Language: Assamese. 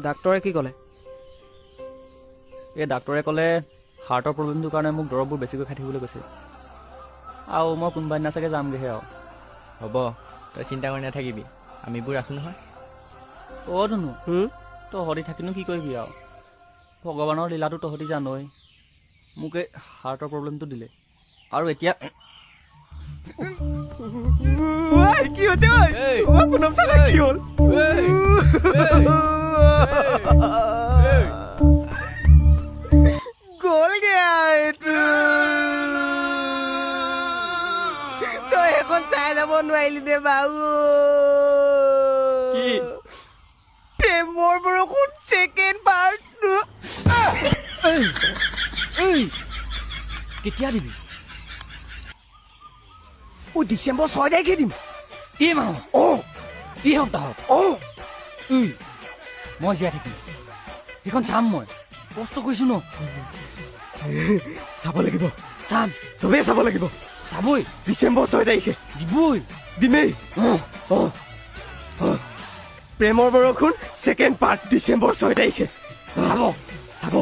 ডাক্তৰে কি ক'লে? এই ডাক্তৰে ক'লে হাৰ্টৰ প্ৰব্লেমটোৰ কাৰণে মোক দৰৱবোৰ বেছিকৈ খাই থাকিবলৈ কৈছে আৰু মই কোনোবা দিনা চাগে যামগৈহে আৰু। হ'ব, তই চিন্তা কৰি নাথাকিবি, আমিবোৰ আছোঁ নহয়। অ' ধুনু, তহঁতি থাকিনো কি কৰিবি আৰু? ভগৱানৰ লীলাটো তহঁতি জানই। মোক এই হাৰ্টৰ প্ৰব্লেমটো দিলে আৰু এতিয়া কি হৈছে? কি হ'ল? গ'লগে তই এখন চাই যাব নোৱাৰিলি দে বাবু। কি? প্ৰেমৰ বৰষুণ ছেকেণ্ড পাৰ্ট। কেতিয়া দিবি? ডিচেম্বৰ 6 তাৰিখে দিম। এই মাহত? এই সপ্তাহত? মই জীয়াই থাকিম, সেইখন চাম। মই কষ্ট কৰিছো ন, চাব লাগিব। চাম, চবেই চাব লাগিব। চাবই। ডিচেম্বৰ 6 তাৰিখে দিবই, দিমেই। প্ৰেমৰ বৰষুণ ছেকেণ্ড পাৰ্ট ডিচেম্বৰ 6 তাৰিখে চাব। চাব।